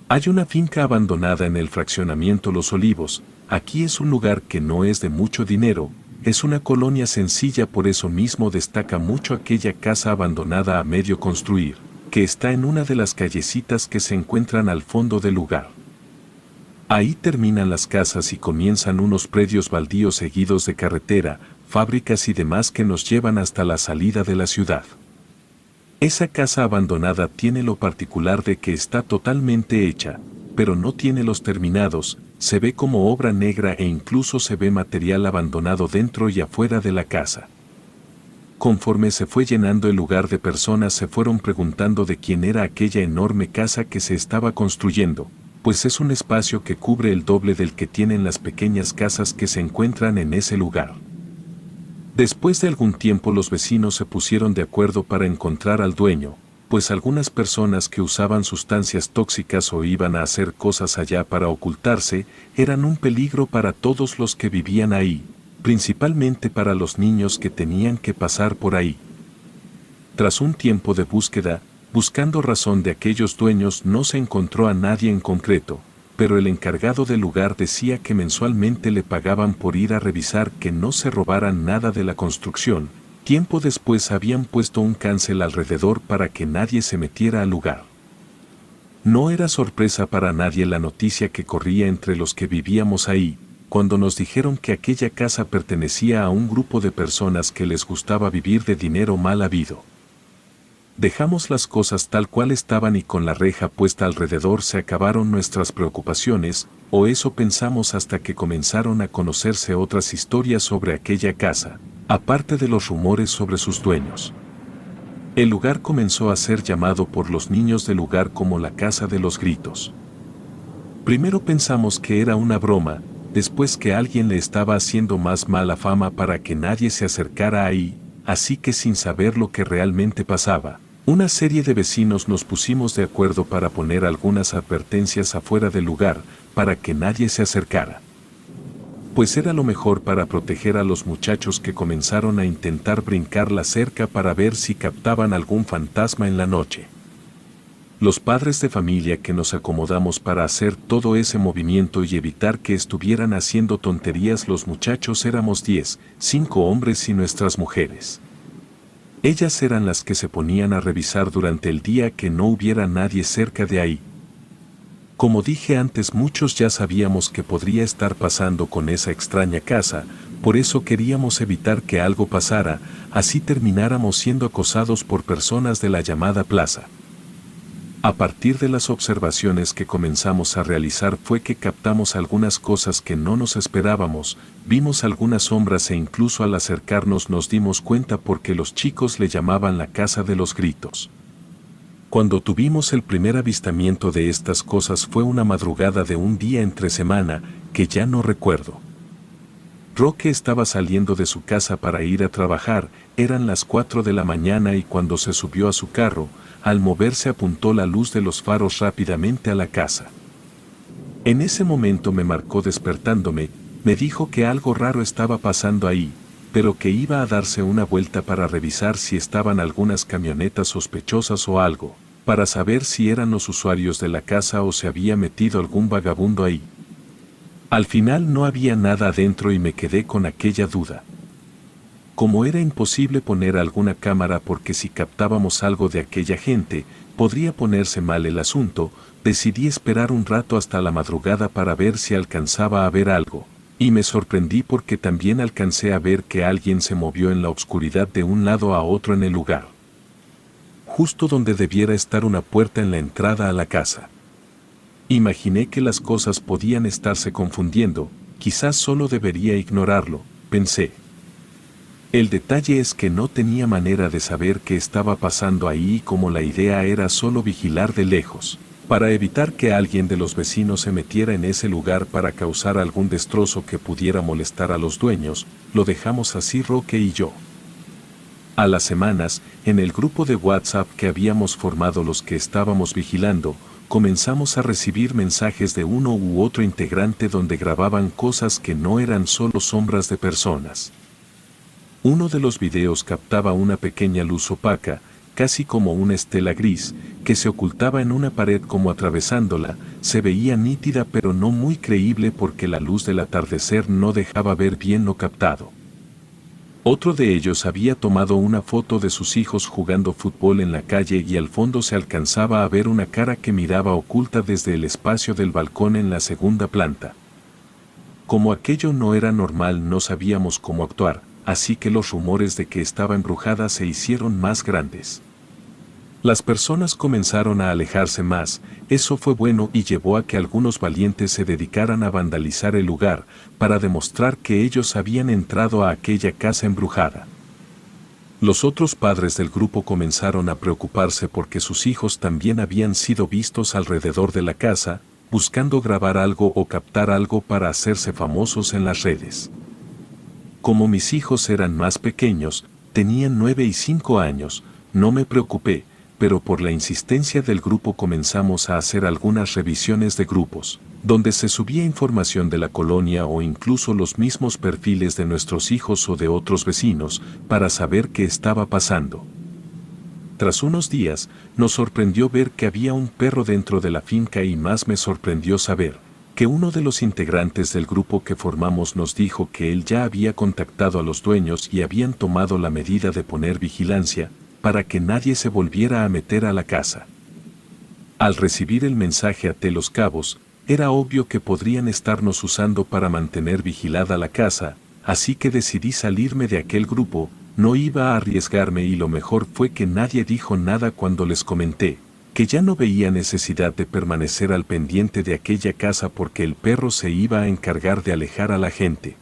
Hay una finca abandonada en el fraccionamiento Los Olivos. Aquí es un lugar que no es de mucho dinero, es una colonia sencilla, por eso mismo destaca mucho aquella casa abandonada a medio construir, que está en una de las callecitas que se encuentran al fondo del lugar. Ahí terminan las casas y comienzan unos predios baldíos seguidos de carretera, fábricas y demás que nos llevan hasta la salida de la ciudad. Esa casa abandonada tiene lo particular de que está totalmente hecha, pero no tiene los terminados, se ve como obra negra e incluso se ve material abandonado dentro y afuera de la casa. Conforme se fue llenando el lugar de personas, se fueron preguntando de quién era aquella enorme casa que se estaba construyendo, pues es un espacio que cubre el doble del que tienen las pequeñas casas que se encuentran en ese lugar. Después de algún tiempo los vecinos se pusieron de acuerdo para encontrar al dueño, pues algunas personas que usaban sustancias tóxicas o iban a hacer cosas allá para ocultarse, eran un peligro para todos los que vivían ahí, principalmente para los niños que tenían que pasar por ahí. Tras un tiempo de búsqueda, buscando razón de aquellos dueños, no se encontró a nadie en concreto, pero el encargado del lugar decía que mensualmente le pagaban por ir a revisar que no se robaran nada de la construcción. Tiempo después habían puesto un cancel alrededor para que nadie se metiera al lugar. No era sorpresa para nadie la noticia que corría entre los que vivíamos ahí, cuando nos dijeron que aquella casa pertenecía a un grupo de personas que les gustaba vivir de dinero mal habido. Dejamos las cosas tal cual estaban y con la reja puesta alrededor se acabaron nuestras preocupaciones, o eso pensamos, hasta que comenzaron a conocerse otras historias sobre aquella casa, aparte de los rumores sobre sus dueños. El lugar comenzó a ser llamado por los niños del lugar como la Casa de los Gritos. Primero pensamos que era una broma, después que alguien le estaba haciendo más mala fama para que nadie se acercara ahí, así que sin saber lo que realmente pasaba, una serie de vecinos nos pusimos de acuerdo para poner algunas advertencias afuera del lugar, para que nadie se acercara. Pues era lo mejor para proteger a los muchachos que comenzaron a intentar brincar la cerca para ver si captaban algún fantasma en la noche. Los padres de familia que nos acomodamos para hacer todo ese movimiento y evitar que estuvieran haciendo tonterías, los muchachos éramos 10, 5 hombres y nuestras mujeres. Ellas eran las que se ponían a revisar durante el día que no hubiera nadie cerca de ahí. Como dije antes, muchos ya sabíamos que podría estar pasando con esa extraña casa, por eso queríamos evitar que algo pasara, así termináramos siendo acosados por personas de la llamada plaza. A partir de las observaciones que comenzamos a realizar fue que captamos algunas cosas que no nos esperábamos, vimos algunas sombras e incluso al acercarnos nos dimos cuenta porque los chicos le llamaban la Casa de los Gritos. Cuando tuvimos el primer avistamiento de estas cosas fue una madrugada de un día entre semana, que ya no recuerdo. Roque estaba saliendo de su casa para ir a trabajar, eran las 4 de la mañana y cuando se subió a su carro, al moverse apuntó la luz de los faros rápidamente a la casa. En ese momento me marcó despertándome, me dijo que algo raro estaba pasando ahí, pero que iba a darse una vuelta para revisar si estaban algunas camionetas sospechosas o algo, para saber si eran los usuarios de la casa o se había metido algún vagabundo ahí. Al final no había nada adentro y me quedé con aquella duda. Como era imposible poner alguna cámara porque si captábamos algo de aquella gente, podría ponerse mal el asunto, decidí esperar un rato hasta la madrugada para ver si alcanzaba a ver algo, y me sorprendí porque también alcancé a ver que alguien se movió en la oscuridad de un lado a otro en el lugar, justo donde debiera estar una puerta en la entrada a la casa. Imaginé que las cosas podían estarse confundiendo, quizás solo debería ignorarlo, pensé. El detalle es que no tenía manera de saber qué estaba pasando ahí y como la idea era solo vigilar de lejos, para evitar que alguien de los vecinos se metiera en ese lugar para causar algún destrozo que pudiera molestar a los dueños, lo dejamos así Roque y yo. A las semanas, en el grupo de WhatsApp que habíamos formado los que estábamos vigilando, comenzamos a recibir mensajes de uno u otro integrante donde grababan cosas que no eran solo sombras de personas. Uno de los videos captaba una pequeña luz opaca, casi como una estela gris, que se ocultaba en una pared como atravesándola. Se veía nítida pero no muy creíble porque la luz del atardecer no dejaba ver bien lo captado. Otro de ellos había tomado una foto de sus hijos jugando fútbol en la calle y al fondo se alcanzaba a ver una cara que miraba oculta desde el espacio del balcón en la segunda planta. Como aquello no era normal, no sabíamos cómo actuar, así que los rumores de que estaba embrujada se hicieron más grandes. Las personas comenzaron a alejarse más. Eso fue bueno y llevó a que algunos valientes se dedicaran a vandalizar el lugar, para demostrar que ellos habían entrado a aquella casa embrujada. Los otros padres del grupo comenzaron a preocuparse porque sus hijos también habían sido vistos alrededor de la casa, buscando grabar algo o captar algo para hacerse famosos en las redes. Como mis hijos eran más pequeños, tenían 9 y 5 años, no me preocupé, pero por la insistencia del grupo comenzamos a hacer algunas revisiones de grupos, donde se subía información de la colonia o incluso los mismos perfiles de nuestros hijos o de otros vecinos, para saber qué estaba pasando. Tras unos días, nos sorprendió ver que había un perro dentro de la finca y más me sorprendió saber que uno de los integrantes del grupo que formamos nos dijo que él ya había contactado a los dueños y habían tomado la medida de poner vigilancia, para que nadie se volviera a meter a la casa. Al recibir el mensaje até los cabos, era obvio que podrían estarnos usando para mantener vigilada la casa, así que decidí salirme de aquel grupo. No iba a arriesgarme y lo mejor fue que nadie dijo nada cuando les comenté que ya no veía necesidad de permanecer al pendiente de aquella casa porque el perro se iba a encargar de alejar a la gente.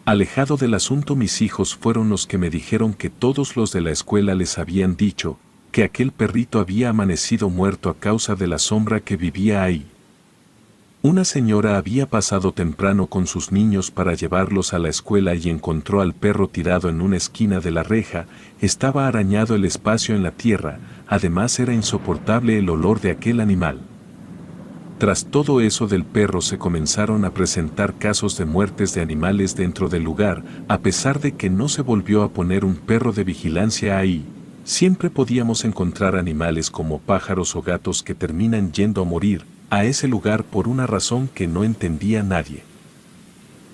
Alejado del asunto, mis hijos fueron los que me dijeron que todos los de la escuela les habían dicho que aquel perrito había amanecido muerto a causa de la sombra que vivía ahí. Una señora había pasado temprano con sus niños para llevarlos a la escuela y encontró al perro tirado en una esquina de la reja. Estaba arañado el espacio en la tierra, además era insoportable el olor de aquel animal. Tras todo eso del perro se comenzaron a presentar casos de muertes de animales dentro del lugar, a pesar de que no se volvió a poner un perro de vigilancia ahí. Siempre podíamos encontrar animales como pájaros o gatos que terminan yendo a morir a ese lugar por una razón que no entendía nadie.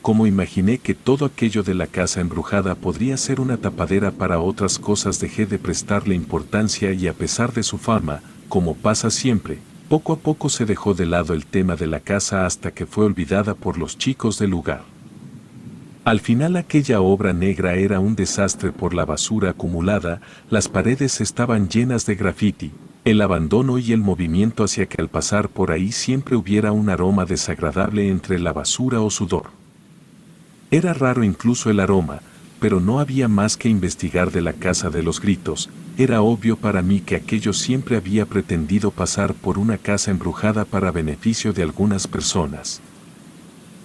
Como imaginé que todo aquello de la casa embrujada podría ser una tapadera para otras cosas, dejé de prestarle importancia y a pesar de su fama, como pasa siempre, poco a poco se dejó de lado el tema de la casa hasta que fue olvidada por los chicos del lugar. Al final aquella obra negra era un desastre por la basura acumulada, las paredes estaban llenas de grafiti, el abandono y el movimiento hacía que al pasar por ahí siempre hubiera un aroma desagradable entre la basura o sudor. Era raro incluso el aroma, pero no había más que investigar de la casa de los gritos. Era obvio para mí que aquello siempre había pretendido pasar por una casa embrujada para beneficio de algunas personas.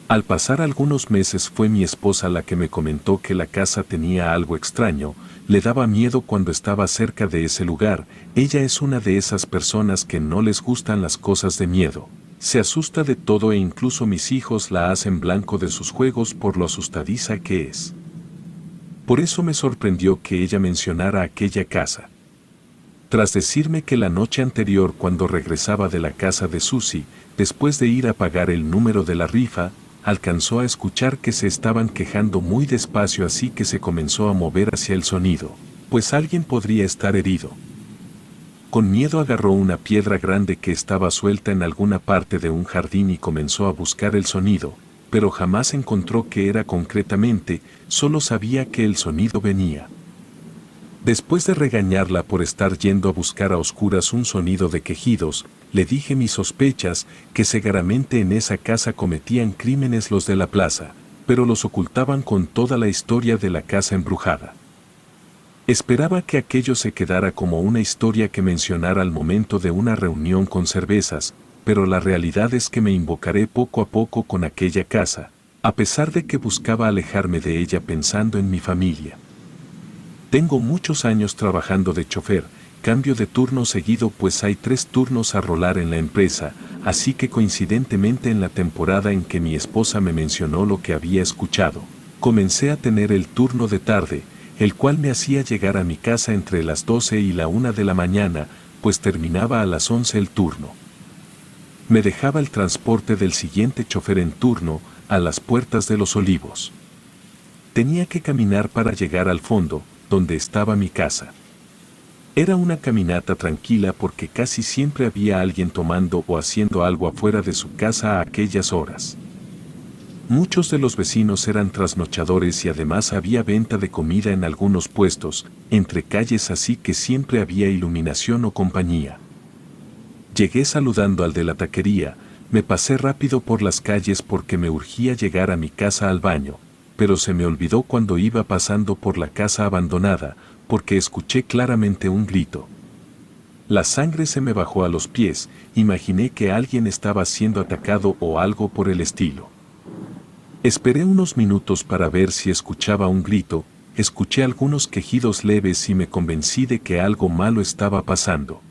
Al pasar algunos meses fue mi esposa la que me comentó que la casa tenía algo extraño, le daba miedo cuando estaba cerca de ese lugar. Ella es una de esas personas que no les gustan las cosas de miedo. Se asusta de todo e incluso mis hijos la hacen blanco de sus juegos por lo asustadiza que es. Por eso me sorprendió que ella mencionara aquella casa. Tras decirme que la noche anterior cuando regresaba de la casa de Susie, después de ir a pagar el número de la rifa, alcanzó a escuchar que se estaban quejando muy despacio, así que se comenzó a mover hacia el sonido, pues alguien podría estar herido. Con miedo agarró una piedra grande que estaba suelta en alguna parte de un jardín y comenzó a buscar el sonido, pero jamás encontró qué era concretamente, solo sabía que el sonido venía. Después de regañarla por estar yendo a buscar a oscuras un sonido de quejidos, le dije mis sospechas, que seguramente en esa casa cometían crímenes los de la plaza, pero los ocultaban con toda la historia de la casa embrujada. Esperaba que aquello se quedara como una historia que mencionara al momento de una reunión con cervezas, pero la realidad es que me invocaré poco a poco con aquella casa, a pesar de que buscaba alejarme de ella pensando en mi familia. Tengo muchos años trabajando de chofer, cambio de turno seguido pues hay 3 turnos a rolar en la empresa, así que coincidentemente en la temporada en que mi esposa me mencionó lo que había escuchado, comencé a tener el turno de tarde. el cual me hacía llegar a mi casa entre las 12 y la 1 de la mañana, pues terminaba a las 11 el turno. Me dejaba el transporte del siguiente chofer en turno, a las puertas de Los Olivos. Tenía que caminar para llegar al fondo, donde estaba mi casa. Era una caminata tranquila porque casi siempre había alguien tomando o haciendo algo afuera de su casa a aquellas horas. Muchos de los vecinos eran trasnochadores y además había venta de comida en algunos puestos, entre calles, así que siempre había iluminación o compañía. Llegué saludando al de la taquería, me pasé rápido por las calles porque me urgía llegar a mi casa al baño, pero se me olvidó cuando iba pasando por la casa abandonada, porque escuché claramente un grito. La sangre se me bajó a los pies, imaginé que alguien estaba siendo atacado o algo por el estilo. Esperé unos minutos para ver si escuchaba un grito, escuché algunos quejidos leves y me convencí de que algo malo estaba pasando.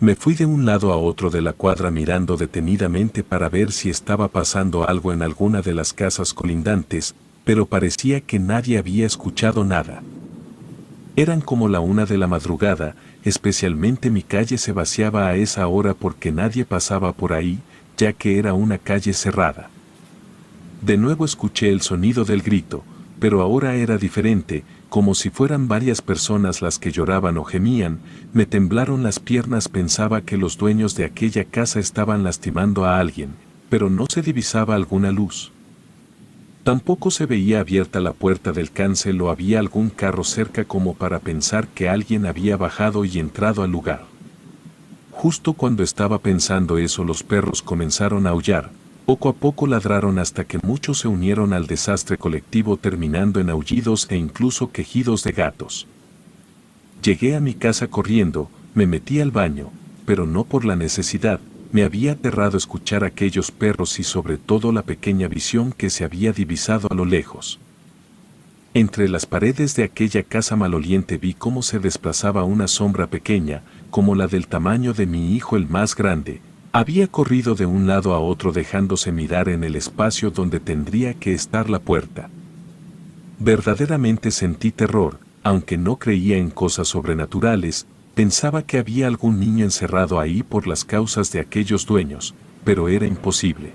Me fui de un lado a otro de la cuadra mirando detenidamente para ver si estaba pasando algo en alguna de las casas colindantes, pero parecía que nadie había escuchado nada. Eran como la 1 de la madrugada, especialmente mi calle se vaciaba a esa hora porque nadie pasaba por ahí, ya que era una calle cerrada. De nuevo escuché el sonido del grito, pero ahora era diferente, como si fueran varias personas las que lloraban o gemían. Me temblaron las piernas, pensaba que los dueños de aquella casa estaban lastimando a alguien, pero no se divisaba alguna luz. Tampoco se veía abierta la puerta del cancel o había algún carro cerca como para pensar que alguien había bajado y entrado al lugar. Justo cuando estaba pensando eso, los perros comenzaron a aullar. Poco a poco ladraron hasta que muchos se unieron al desastre colectivo, terminando en aullidos e incluso quejidos de gatos. Llegué a mi casa corriendo, me metí al baño, pero no por la necesidad, me había aterrado escuchar aquellos perros y sobre todo la pequeña visión que se había divisado a lo lejos. Entre las paredes de aquella casa maloliente vi cómo se desplazaba una sombra pequeña, como la del tamaño de mi hijo el más grande. Había corrido de un lado a otro dejándose mirar en el espacio donde tendría que estar la puerta. Verdaderamente sentí terror, aunque no creía en cosas sobrenaturales, pensaba que había algún niño encerrado ahí por las causas de aquellos dueños, pero era imposible.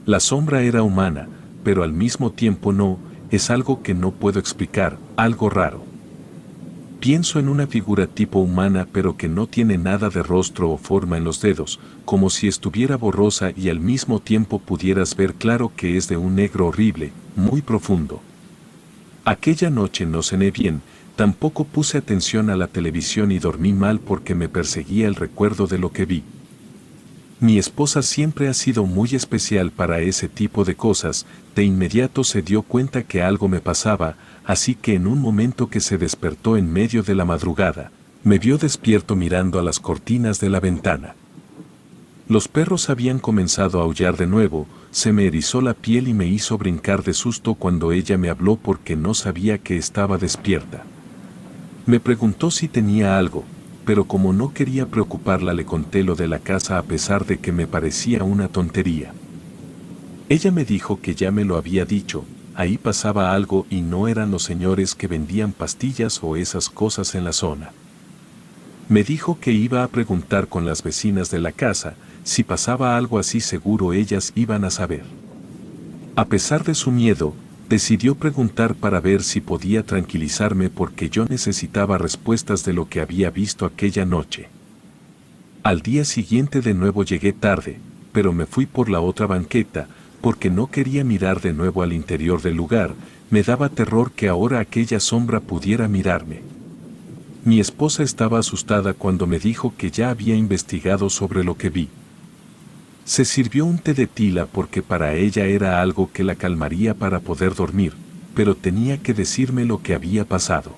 La sombra era humana, pero al mismo tiempo no, es algo que no puedo explicar, algo raro. Pienso en una figura tipo humana pero que no tiene nada de rostro o forma en los dedos, como si estuviera borrosa y al mismo tiempo pudieras ver claro que es de un negro horrible, muy profundo. Aquella noche no cené bien, tampoco puse atención a la televisión y dormí mal porque me perseguía el recuerdo de lo que vi. Mi esposa siempre ha sido muy especial para ese tipo de cosas, de inmediato se dio cuenta que algo me pasaba, así que en un momento que se despertó en medio de la madrugada, me vio despierto mirando a las cortinas de la ventana. Los perros habían comenzado a aullar de nuevo, se me erizó la piel y me hizo brincar de susto cuando ella me habló porque no sabía que estaba despierta. Me preguntó si tenía algo, pero como no quería preocuparla le conté lo de la casa a pesar de que me parecía una tontería. Ella me dijo que ya me lo había dicho, ahí pasaba algo y no eran los señores que vendían pastillas o esas cosas en la zona. Me dijo que iba a preguntar con las vecinas de la casa, si pasaba algo así seguro ellas iban a saber. A pesar de su miedo, decidió preguntar para ver si podía tranquilizarme porque yo necesitaba respuestas de lo que había visto aquella noche. Al día siguiente de nuevo llegué tarde, pero me fui por la otra banqueta, porque no quería mirar de nuevo al interior del lugar, me daba terror que ahora aquella sombra pudiera mirarme. Mi esposa estaba asustada cuando me dijo que ya había investigado sobre lo que vi. Se sirvió un té de tila porque para ella era algo que la calmaría para poder dormir, pero tenía que decirme lo que había pasado.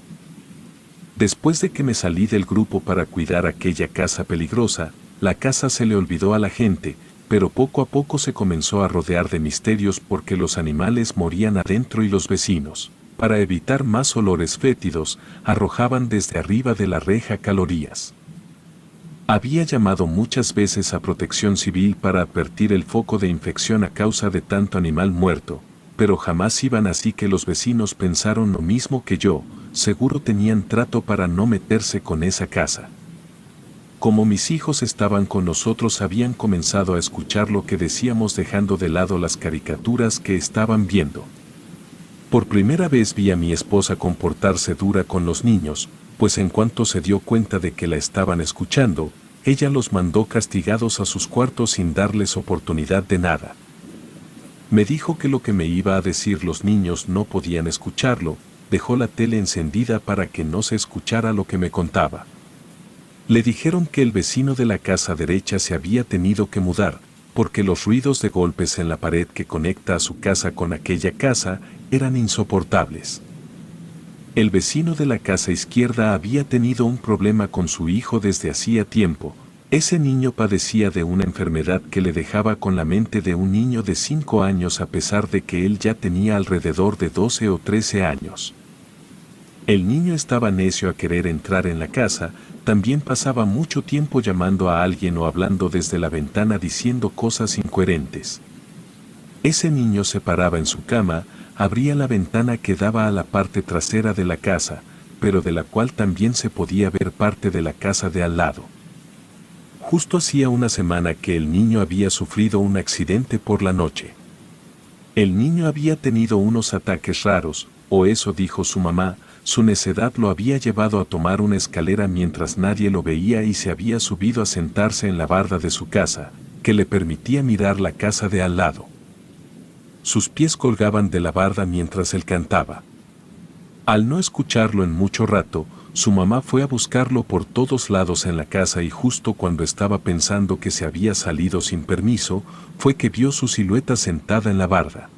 Después de que me salí del grupo para cuidar aquella casa peligrosa, la casa se le olvidó a la gente, pero poco a poco se comenzó a rodear de misterios porque los animales morían adentro y los vecinos, para evitar más olores fétidos, arrojaban desde arriba de la reja calorías. Había llamado muchas veces a Protección Civil para advertir el foco de infección a causa de tanto animal muerto, pero jamás iban, así que los vecinos pensaron lo mismo que yo, seguro tenían trato para no meterse con esa casa. Como mis hijos estaban con nosotros, habían comenzado a escuchar lo que decíamos, dejando de lado las caricaturas que estaban viendo. Por primera vez vi a mi esposa comportarse dura con los niños, pues en cuanto se dio cuenta de que la estaban escuchando, ella los mandó castigados a sus cuartos sin darles oportunidad de nada. Me dijo que lo que me iba a decir los niños no podían escucharlo, dejó la tele encendida para que no se escuchara lo que me contaba. Le dijeron que el vecino de la casa derecha se había tenido que mudar, porque los ruidos de golpes en la pared que conecta a su casa con aquella casa eran insoportables. El vecino de la casa izquierda había tenido un problema con su hijo desde hacía tiempo. Ese niño padecía de una enfermedad que le dejaba con la mente de un niño de 5 años, a pesar de que él ya tenía alrededor de 12 o 13 años. El niño estaba necio a querer entrar en la casa, también pasaba mucho tiempo llamando a alguien o hablando desde la ventana diciendo cosas incoherentes. Ese niño se paraba en su cama, abría la ventana que daba a la parte trasera de la casa, pero de la cual también se podía ver parte de la casa de al lado. Justo hacía una semana que el niño había sufrido un accidente por la noche. El niño había tenido unos ataques raros, o eso dijo su mamá. Su necedad lo había llevado a tomar una escalera mientras nadie lo veía y se había subido a sentarse en la barda de su casa, que le permitía mirar la casa de al lado. Sus pies colgaban de la barda mientras él cantaba. Al no escucharlo en mucho rato, su mamá fue a buscarlo por todos lados en la casa, y justo cuando estaba pensando que se había salido sin permiso, fue que vio su silueta sentada en la barda.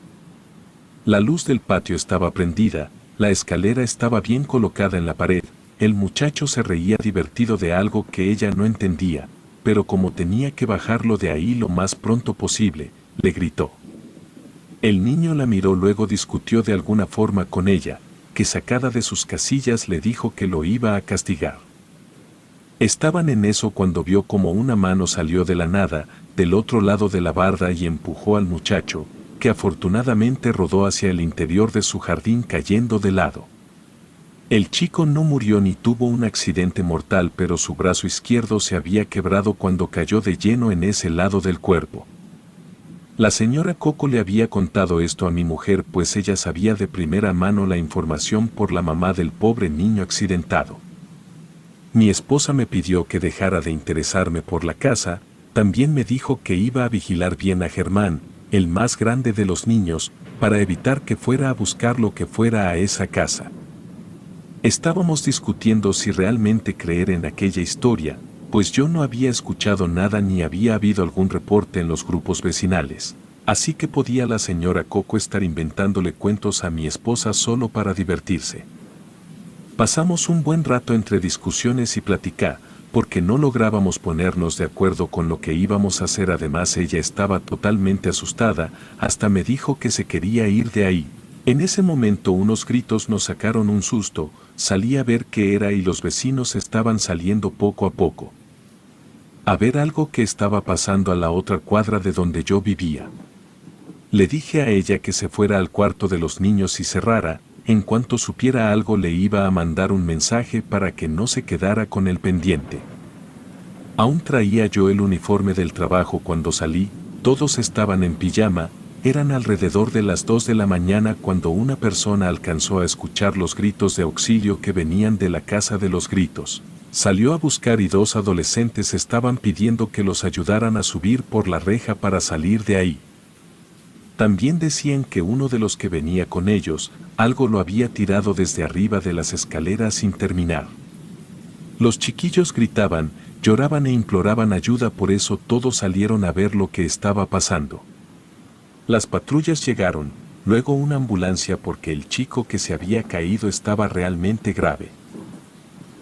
La luz del patio estaba prendida, la escalera estaba bien colocada en la pared, el muchacho se reía divertido de algo que ella no entendía, pero como tenía que bajarlo de ahí lo más pronto posible, le gritó. El niño la miró, luego discutió de alguna forma con ella, que sacada de sus casillas le dijo que lo iba a castigar. Estaban en eso cuando vio como una mano salió de la nada, del otro lado de la barda, y empujó al muchacho, que afortunadamente rodó hacia el interior de su jardín cayendo de lado. El chico no murió ni tuvo un accidente mortal, pero su brazo izquierdo se había quebrado cuando cayó de lleno en ese lado del cuerpo. La señora Coco le había contado esto a mi mujer, pues ella sabía de primera mano la información por la mamá del pobre niño accidentado. Mi esposa me pidió que dejara de interesarme por la casa, también me dijo que iba a vigilar bien a Germán, el más grande de los niños, para evitar que fuera a buscar lo que fuera a esa casa. Estábamos discutiendo si realmente creer en aquella historia, pues yo no había escuchado nada ni había habido algún reporte en los grupos vecinales, así que podía la señora Coco estar inventándole cuentos a mi esposa solo para divertirse. Pasamos un buen rato entre discusiones y platicar, porque no lográbamos ponernos de acuerdo con lo que íbamos a hacer. Además, ella estaba totalmente asustada, hasta me dijo que se quería ir de ahí. En ese momento unos gritos nos sacaron un susto, salí a ver qué era y los vecinos estaban saliendo poco a poco a ver algo que estaba pasando a la otra cuadra de donde yo vivía. Le dije a ella que se fuera al cuarto de los niños y cerrara. En cuanto supiera algo le iba a mandar un mensaje para que no se quedara con el pendiente. Aún traía yo el uniforme del trabajo cuando salí, todos estaban en pijama, eran alrededor de las 2 de la mañana cuando una persona alcanzó a escuchar los gritos de auxilio que venían de la casa de los gritos. Salió a buscar y 2 adolescentes estaban pidiendo que los ayudaran a subir por la reja para salir de ahí. También decían que uno de los que venía con ellos, algo lo había tirado desde arriba de las escaleras sin terminar. Los chiquillos gritaban, lloraban e imploraban ayuda, por eso todos salieron a ver lo que estaba pasando. Las patrullas llegaron, luego una ambulancia, porque el chico que se había caído estaba realmente grave.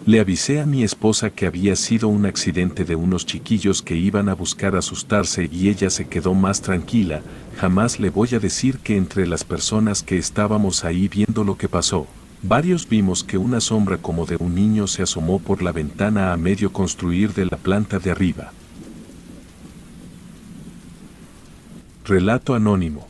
Le avisé a mi esposa que había sido un accidente de unos chiquillos que iban a buscar asustarse, y ella se quedó más tranquila. Jamás le voy a decir que entre las personas que estábamos ahí viendo lo que pasó, varios vimos que una sombra como de un niño se asomó por la ventana a medio construir de la planta de arriba. Relato anónimo.